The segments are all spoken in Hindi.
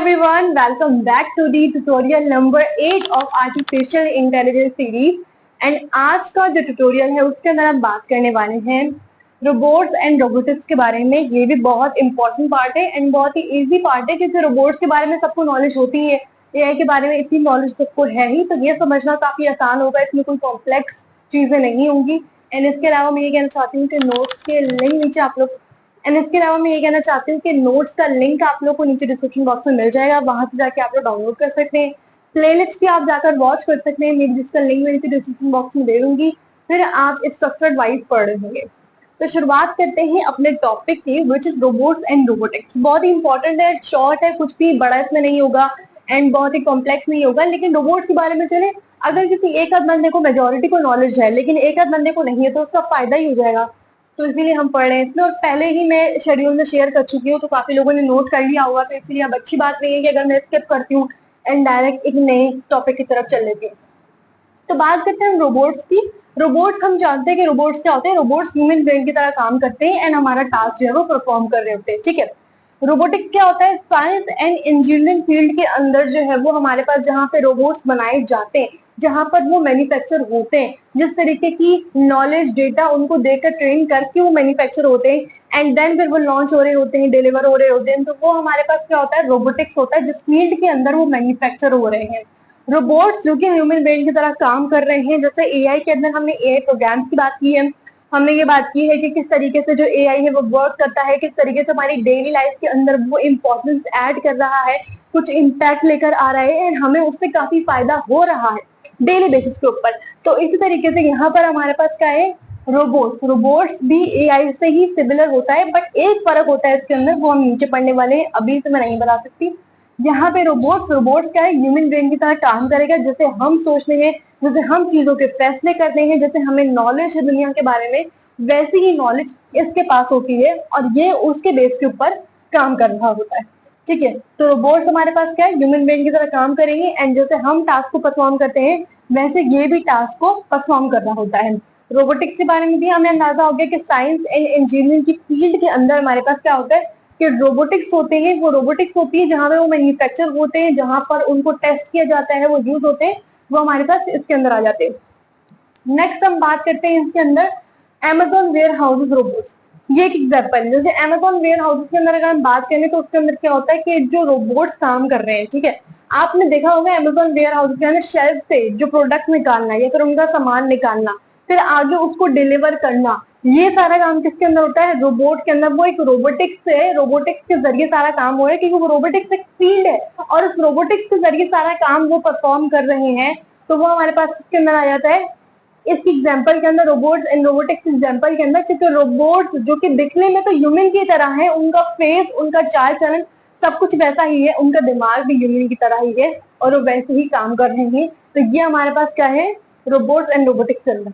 everyone, welcome back to the tutorial number 8 of Artificial Intelligence series. And आज का जो ट्यूटोरियल है उसके अंदर हम बात करने वाले हैं रोबोट्स एंड रोबोटिक्स के बारे में। ये भी बहुत इंपॉर्टेंट पार्ट है एंड बहुत ही इजी पार्ट है, क्योंकि रोबोट्स के बारे में सबको नॉलेज होती है, एआई के बारे में इतनी नॉलेज सबको है ही, तो ये समझना काफी आसान होगा, इसमें कोई कॉम्प्लेक्स चीजें नहीं होंगी। एंड इसके अलावा मैं ये कहना चाहती हूँ कि नोट्स के लिंक नीचे आप लोग इसके अलावा मैं ये कहना चाहती हूँ कि नोट्स का लिंक आप लोग को नीचे डिस्क्रिप्शन बॉक्स में मिल जाएगा, वहां से जाके आप लोग डाउनलोड कर सकते हैं। प्लेलिस्ट भी आप जाकर वॉच कर सकते हैं, मेरी जिसका लिंक मैं नीचे डिस्क्रिप्शन बॉक्स में दे दूंगी, फिर आप इस स्ट्रक्चर्ड वाइज पढ़ रहे होंगे। तो शुरुआत करते हैं अपने टॉपिक की, which is robots and robotics. बहुत ही इंपॉर्टेंट है, शॉर्ट है, कुछ भी बड़ा इसमें नहीं होगा एंड बहुत ही कॉम्प्लेक्स नहीं होगा। लेकिन रोबोट्स के बारे में चले, अगर किसी एक आध बंदे को, मेजोरिटी को नॉलेज है लेकिन एक आध बंदे को नहीं है, तो उसका फायदा ही हो जाएगा, तो इसीलिए हम पढ़ रहे हैं इसमें। और पहले ही मैं शेड्यूल में शेयर कर चुकी हूँ, तो काफी लोगों ने नोट कर लिया होगा, तो इसलिए अब अच्छी बात नहीं है कि अगर मैं स्किप करती हूँ एंड डायरेक्ट एक नए टॉपिक की तरफ चल लेती हूँ। तो बात करते हैं हम रोबोट्स की। रोबोट्स, हम जानते हैं कि रोबोट्स क्या होते हैं। रोबोट्स ह्यूमन ब्रेन की तरह काम करते हैं एंड हमारा टास्क जो है वो परफॉर्म कर रहे होते हैं, ठीक है। रोबोटिक्स क्या होता है? साइंस एंड इंजीनियरिंग फील्ड के अंदर जो है वो हमारे पास जहाँ पे रोबोट्स बनाए जाते हैं, जहां पर वो मैन्युफैक्चर होते हैं, जिस तरीके की नॉलेज डेटा उनको देकर ट्रेन करके वो मैन्युफैक्चर होते हैं एंड देन फिर वो लॉन्च हो रहे होते हैं, डिलीवर हो रहे होते हैं, तो वो हमारे पास क्या होता है? रोबोटिक्स होता है, जिस फील्ड के अंदर वो मैन्युफैक्चर हो रहे हैं। रोबोट्स जो कि ह्यूमन ब्रेन की तरह काम कर रहे हैं, जैसे एआई के अंदर हमने एआई प्रोग्राम्स की बात की है, हमने ये बात की है कि किस तरीके से जो एआई है वो वर्क करता है, किस तरीके से हमारी डेली लाइफ के अंदर वो इम्पोर्टेंस ऐड कर रहा है, कुछ इम्पैक्ट लेकर आ रहा है एंड हमें उससे काफी फायदा हो रहा है डेली बेसिस के ऊपर। तो इसी तरीके से यहाँ पर हमारे पास क्या है? रोबोट्स। रोबोट्स भी एआई से ही सिमिलर होता है, बट एक फर्क होता है इसके अंदर, वो हम नीचे पढ़ने वाले हैं, अभी से मैं नहीं बता सकती। यहाँ पे रोबोट्स क्या है? ह्यूमन ब्रेन की तरह काम करेगा, जैसे हम सोचते हैं, जैसे हम चीजों के फैसले करते हैं, जैसे हमें नॉलेज है दुनिया के बारे में, वैसी ही नॉलेज इसके पास होती है और ये उसके बेस के ऊपर काम कर रहा होता है, ठीक है। तो रोबोट्स हमारे पास क्या है? ह्यूमन ब्रेन की तरह काम करेंगे एंड जैसे हम टास्क को परफॉर्म करते हैं वैसे ये भी टास्क को परफॉर्म करना होता है। रोबोटिक्स के बारे में भी हमें अंदाजा हो गया कि साइंस एंड इंजीनियरिंग की फील्ड के अंदर हमारे पास क्या होता है कि रोबोटिक्स होते हैं। वो रोबोटिक्स होती है जहां पे वो मैन्युफैक्चर होते हैं, जहां पर उनको टेस्ट किया जाता है, वो यूज होते हैं, वो हमारे पास इसके अंदर आ जाते हैं। नेक्स्ट हम बात करते हैं इसके अंदर Amazon वेयर हाउसेस रोबोट्स। ये एक एग्जाम्पल है, जैसे Amazon वेयर हाउसेस के अंदर अगर हम बात करें तो उसके अंदर क्या होता है कि जो रोबोट्स काम कर रहे हैं, ठीक है। आपने देखा होगा Amazon वेयर हाउसेस के अंदर शेल्फ से जो प्रोडक्ट निकालना या फिर उनका सामान निकालना, फिर आगे उसको डिलीवर करना, ये सारा काम किसके अंदर होता है? रोबोट के अंदर। वो एक रोबोटिक्स है, रोबोटिक्स के जरिए सारा काम हो रहा है, क्योंकि वो रोबोटिक्स एक फील्ड है और उस रोबोटिक्स के जरिए सारा काम वो परफॉर्म कर रहे हैं, तो वो हमारे पास किसके अंदर आ जाता है? इसकी एग्जांपल के अंदर, रोबोट्स एंड रोबोटिक्स एग्जांपल के अंदर। क्योंकि रोबोट्स जो कि दिखने में तो ह्यूमन की तरह है, उनका फेस, उनका चाल चलन सब कुछ वैसा ही है, उनका दिमाग भी ह्यूमन की तरह ही है और वो वैसे ही काम कर रहे हैं। तो ये हमारे पास क्या है? रोबोट्स एंड रोबोटिक्स के अंदर।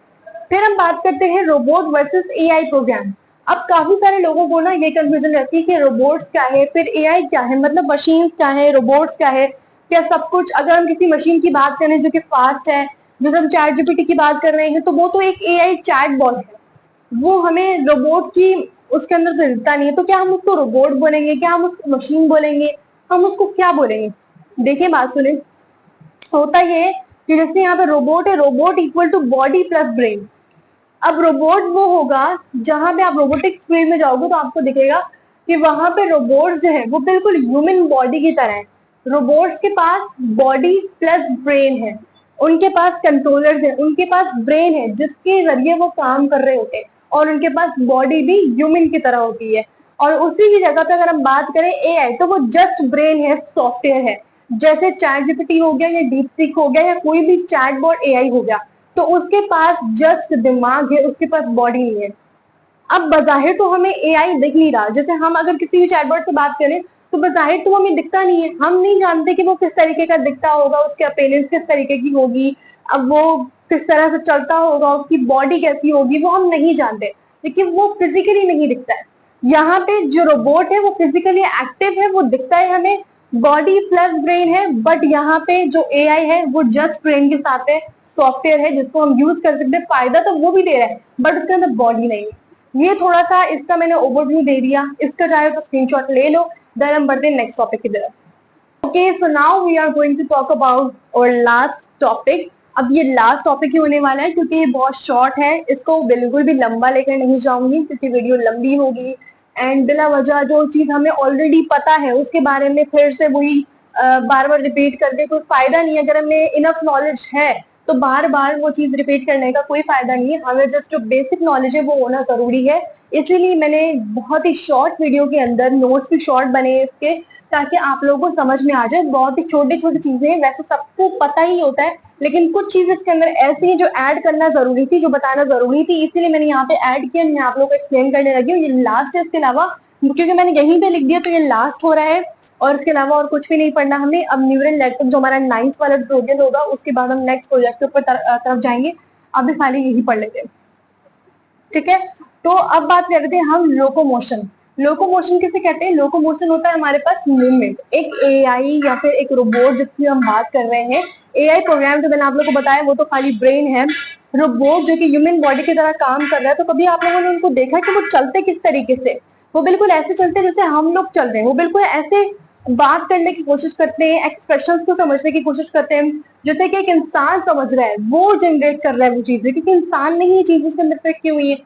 फिर हम बात करते हैं रोबोट वर्सेस एआई प्रोग्राम। अब काफी सारे लोगों को ना ये कंफ्यूजन रहती है कि रोबोट्स क्या है, फिर एआई क्या है, मतलब मशीन क्या है, रोबोट्स क्या है, क्या सब कुछ। अगर हम किसी मशीन की बात करें जो कि फास्ट है, जैसे हम चैट जीपीटी की बात कर रहे हैं, तो वो तो एक एआई चैट बॉट है, वो हमें रोबोट की उसके अंदर तो दिखता नहीं है। तो क्या हम उसको रोबोट बोलेंगे, क्या हम उसको मशीन बोलेंगे, हम उसको क्या बोलेंगे? देखिए बात सुने, होता ये कि जैसे यहाँ पे रोबोट है, robot equal to body plus brain. अब रोबोट वो होगा जहां पे आप रोबोटिक्स फील्ड में जाओगे तो आपको दिखेगा कि वहां पे रोबोट्स जो है वो बिल्कुल ह्यूमन बॉडी की तरह है। रोबोट्स के पास बॉडी प्लस ब्रेन है, उनके पास कंट्रोलर्स है, उनके पास ब्रेन है जिसके जरिए वो काम कर रहे होते हैं, और उनके पास बॉडी भी ह्यूमन की तरह होती है। और उसी की जगह पे अगर हम बात करें एआई, तो वो जस्ट ब्रेन है, सॉफ्टवेयर है। जैसे चैट जीपीटी हो गया या डीपसीक हो गया या कोई भी चैटबॉट एआई हो गया, तो उसके पास जस्ट दिमाग है, उसके पास बॉडी नहीं है। अब बजाहिर तो हमें एआई दिख नहीं रहा, जैसे हम अगर किसी भी चैटबॉट से बात करें तो बजाहिर तो हमें दिखता नहीं है, हम नहीं जानते कि वो किस तरीके का दिखता होगा, उसकी अपीयरेंस किस तरीके की होगी, अब वो किस तरह से चलता होगा, उसकी बॉडी कैसी होगी, वो हम नहीं जानते, लेकिन वो फिजिकली नहीं दिखता है। यहाँ पे जो रोबोट है वो फिजिकली एक्टिव है, वो दिखता है हमें, बॉडी प्लस ब्रेन है, बट यहाँ पे जो एआई है वो जस्ट ब्रेन के साथ है, सॉफ्टवेयर है जिसको हम यूज कर सकते हैं, फायदा तो वो भी दे रहा है बट उसके अंदर बॉडी नहीं है। ये थोड़ा सा इसका मैंने ओवरव्यू दे दिया, इसका चाहे तो स्क्रीनशॉट ले लो, देन हम बढ़ते हैं नेक्स्ट टॉपिक की तरफ। Okay, so now we are going to talk about our last topic. अब ये लास्ट टॉपिक ही होने वाला है क्योंकि ये बहुत शॉर्ट है, इसको बिल्कुल भी लंबा लेकर नहीं जाऊंगी क्योंकि वीडियो लंबी होगी एंड बिला वजह जो चीज हमें ऑलरेडी पता है उसके बारे में फिर से वही बार बार रिपीट करके कोई फायदा नहीं है। अगर हमें इनफ नॉलेज है तो बार बार वो चीज रिपीट करने का कोई फायदा नहीं है। हमें जस्ट जो बेसिक नॉलेज है वो होना जरूरी है। इसीलिए मैंने बहुत ही शॉर्ट वीडियो के अंदर नोट्स भी शॉर्ट बने इसके, ताकि आप लोगों को समझ में आ जाए। बहुत ही छोटी छोटी चीजें हैं, वैसे सबको पता ही होता है, लेकिन कुछ चीजें इसके अंदर ऐसी हैं जो ऐड करना जरूरी थी, जो बताना जरूरी थी, इसीलिए मैंने यहाँ पे ऐड किया। मैं आप लोगों को एक्सप्लेन करने लगी हूँ। ये लास्ट है, इसके अलावा क्योंकि मैंने यहीं पे लिख दिया तो ये लास्ट हो रहा है और इसके अलावा और कुछ भी नहीं पढ़ना हमें। अब न्यूरल नेटवर्क जो हमारा 9th वाला ट्यूटोरियल होगा उसके बाद हम नेक्स्ट प्रोजेक्ट के ऊपर तरफ जाएंगे। अभी खाली यही पढ़ लेते हैं, ठीक है। तो अब बात करते हैं हम लोकोमोशन। लोकोमोशन किसे कहते हैं? लोकोमोशन होता है हमारे पास मूवमेंट। एक एआई या फिर एक रोबोट जिसकी हम बात कर रहे हैं, एआई प्रोग्राम जो मैंने आप लोगों को बताया वो तो खाली ब्रेन है। रोबोट जो कि ह्यूमन बॉडी की तरह काम कर रहा है, तो कभी आप लोगों ने उनको देखा कि वो चलते किस तरीके से? वो बिल्कुल ऐसे चलते हैं जैसे हम लोग चल रहे हैं। वो बिल्कुल ऐसे बात करने की कोशिश करते हैं, एक्सप्रेशंस को समझने की कोशिश करते हैं जैसे कि एक इंसान समझ रहा है। वो जनरेट कर रहा है वो चीजें, क्योंकि इंसान नहीं ये चीज इसके अंदर फिट की हुई है।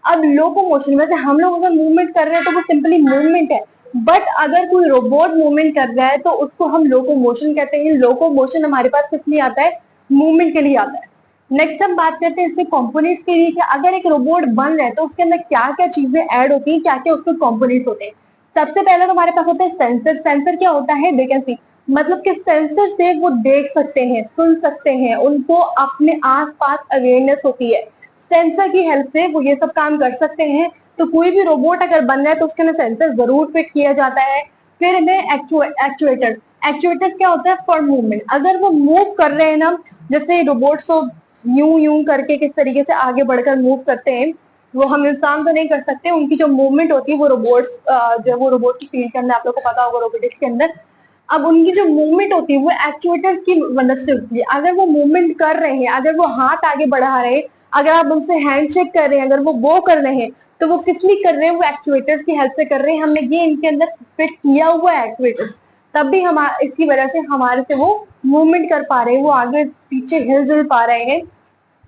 अब लोकोमोशन में से हम लोग अगर मूवमेंट कर रहे हैं तो वो सिंपली मूवमेंट है, बट अगर कोई रोबोट मूवमेंट कर रहा है तो उसको हम लोकोमोशन कहते हैं। लोकोमोशन हमारे पास किस लिए आता है? मूवमेंट के लिए आता है। नेक्स्ट हम बात करते हैं इसके कंपोनेंट्स के लिए कि अगर एक रोबोट बन रहा है तो उसके अंदर क्या क्या चीजें ऐड होती हैं, क्या क्या उसके कंपोनेंट्स होते हैं। सबसे पहले तो हमारे पास होता है सेंसर। सेंसर क्या होता है? वैकेंसी, मतलब कि सेंसर से वो देख सकते हैं, सुन सकते हैं, उनको अपने आसपास अवेयरनेस होती है। सेंसर की हेल्प से वो ये सब काम कर सकते हैं। तो कोई भी रोबोट अगर बन रहा है तो उसके अंदर सेंसर जरूर फिट किया जाता है। फिर हमें एक्चुएटर्स। एक्चुएटर्स क्या होता है? For movement. अगर वो मूव कर रहे हैं ना, जैसे रोबोट्स को यूं यूं करके किस तरीके से आगे बढ़कर मूव करते हैं, वो हम इंसान तो नहीं कर सकते। उनकी जो मूवमेंट होती है वो रोबोट्स जो वो रोबोट की फील्ड के अंदर आप लोग को पता होगा, रोबोटिक्स के अंदर। अब उनकी जो मूवमेंट होती है वो एक्चुएटर्स की मदद से होती है। अगर वो मूवमेंट कर रहे हैं, अगर वो हाथ आगे बढ़ा रहे हैं, अगर आप उनसे हैंडशेक कर रहे हैं, अगर वो कर रहे हैं, तो वो किस लिए कर रहे हैं? वो एक्चुएटर्स की हेल्प से कर रहे हैं। हमने ये इनके अंदर फिट किया हुआ है एक्चुएटर्स, तब भी हम इसकी वजह से हमारे से वो मूवमेंट कर पा रहे हैं, वो आगे पीछे हिल जुल पा रहे हैं।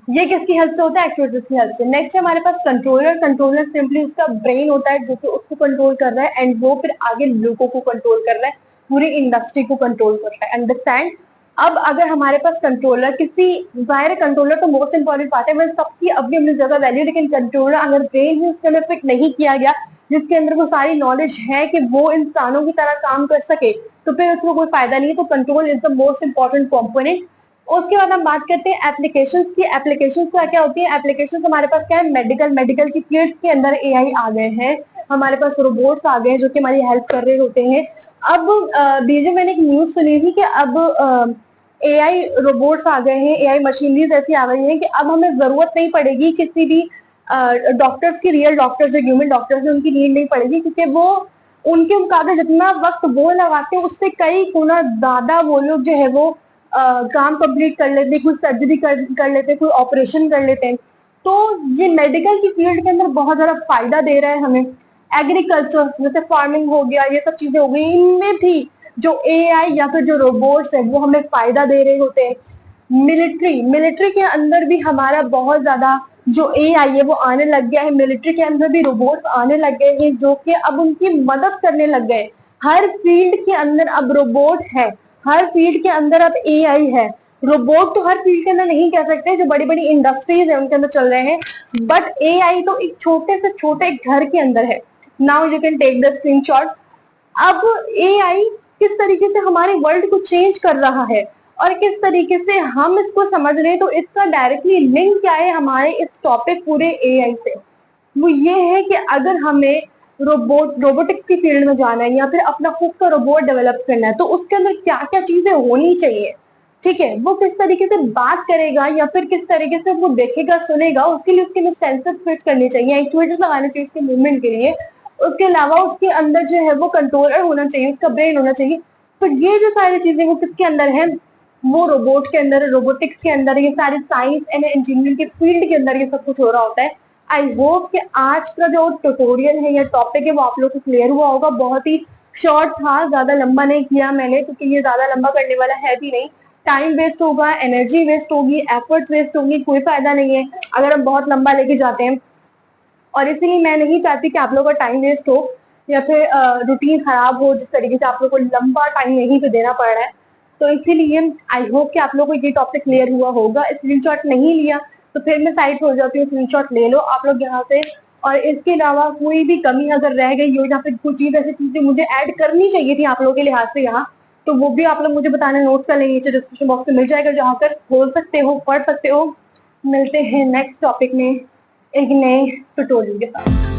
ये किसकी हेल्प से होता है? एक्चुएटर्स की हेल्प से। नेक्स्ट हमारे पास कंट्रोलर। कंट्रोलर सिंपली उसका ब्रेन होता है जो कि उसको कंट्रोल कर रहा है एंड वो फिर आगे लोगों को कंट्रोल कर रहा है, पूरी इंडस्ट्री को कंट्रोल कर रहा है। अंडरस्टैंड? अब अगर हमारे पास कंट्रोलर किसी, जाहिर कंट्रोलर तो मोस्ट इंपॉर्टेंट पार्ट है, वह सबकी अपनी अपनी जगह वैल्यू, लेकिन कंट्रोलर अगर ब्रेन ही उसके अंदर फिट नहीं किया गया, जिसके अंदर वो सारी नॉलेज है कि वो इंसानों की तरह काम कर सके, तो फिर उसको कोई फायदा नहीं है। तो control is the most important component. उसके बाद हम बात करते हैं एप्लीकेशंस की। एप्लीकेशंस क्या क्या होती है? एप्लीकेशंस हमारे पास क्या है? मेडिकल की फील्ड्स के अंदर एआई आ गए हैं, हमारे पास रोबोट्स आ गए हैं जो कि हमारी हेल्प कर रहे होते हैं। अब बीच में मैंने एक न्यूज सुनी थी कि अब एआई रोबोट्स आ गए हैं, एआई मशीनरीज ऐसी आ गई हैं कि अब हमें जरूरत नहीं पड़ेगी किसी भी डॉक्टर्स की, रियल डॉक्टर्स जो ह्यूमन डॉक्टर्स है उनकी नीड नहीं पड़ेगी, क्योंकि वो उनके मुकाबले जितना वक्त वो लगाते हैं उससे कई गुना ज्यादा वो लोग जो है वो काम कंप्लीट कर लेते हैं, कुछ सर्जरी कर लेते हैं, कोई ऑपरेशन कर लेते हैं। तो ये मेडिकल की फील्ड के अंदर बहुत ज्यादा फायदा दे रहा है हमें। एग्रीकल्चर जैसे फार्मिंग हो गया, ये सब चीजें हो गई, इनमें भी जो एआई या फिर जो रोबोट्स है वो हमें फायदा दे रहे होते हैं। मिलिट्री के अंदर भी हमारा बहुत ज्यादा जो एआई है वो आने लग गया है। मिलिट्री के अंदर भी रोबोट्स आने लग गए हैं जो कि अब उनकी मदद करने लग गए। हर फील्ड के अंदर अब रोबोट है, हर फील्ड के अंदर अब एआई है। रोबोट तो हर फील्ड के अंदर नहीं कह सकते, जो बड़ी बड़ी इंडस्ट्रीज है उनके अंदर चल रहे हैं, बट एआई तो एक छोटे से छोटे घर के अंदर है। Now you can take the screenshot. अब एआई किस तरीके से हमारे वर्ल्ड को चेंज कर रहा है और किस तरीके से हम इसको समझ रहे हैं, तो इसका डायरेक्टली लिंक क्या है हमारे इस टॉपिक पूरे एआई से? वो ये है कि अगर हमें रोबोटिक्स की फील्ड में जाना है या फिर अपना खुद का रोबोट डेवलप करना है, तो उसके अंदर क्या क्या चीजें होनी चाहिए, ठीक है। वो किस तरीके से बात करेगा या फिर किस तरीके से वो देखेगा सुनेगा, उसके लिए उसके लिए सेंसर फिट करने चाहिए, एक्चुएटर्स लगाने चाहिए उसके मूवमेंट के लिए। उसके अलावा उसके अंदर जो है वो कंट्रोलर होना चाहिए, उसका ब्रेन होना चाहिए। तो ये जो सारी चीजें वो किसके अंदर है? वो रोबोट के अंदर, रोबोटिक्स के अंदर, ये सारे साइंस एंड इंजीनियरिंग के फील्ड के अंदर ये सब कुछ हो रहा होता है। आई होप कि आज का जो ट्यूटोरियल है या टॉपिक है वो आप लोग को क्लियर हुआ होगा। बहुत ही शॉर्ट था, ज्यादा लंबा नहीं किया मैंने, क्योंकि ये ज्यादा लंबा करने वाला है भी नहीं। टाइम वेस्ट होगा, एनर्जी वेस्ट होगी, एफर्ट्स वेस्ट होगी, कोई फायदा नहीं है अगर हम बहुत लंबा लेके जाते हैं। और इसीलिए मैं नहीं चाहती कि आप लोगों का टाइम वेस्ट हो या फिर रूटीन खराब हो, जिस तरीके से आप लोगों को लंबा टाइम यहीं पे देना पड़ रहा है। तो इसीलिए आई होप कि आप लोगों को ये टॉपिक क्लियर हुआ होगा। स्क्रीनशॉट नहीं लिया तो फिर मैं साइड हो जाती हूँ, स्क्रीनशॉट ले लो आप लोग यहाँ से। और इसके अलावा कोई भी कमी अगर रह गई हो या फिर कुछ चीज ऐसी चीजें मुझे ऐड करनी चाहिए थी आप लोगों के लिहाज से यहाँ, तो वो भी आप लोग मुझे बताना, नोट्स का नीचे डिस्क्रिप्शन बॉक्स में मिल जाएगा, जहाँ कर बोल सकते हो, पढ़ सकते हो। मिलते हैं नेक्स्ट टॉपिक में एक नए ट्यूटोरियल के साथ।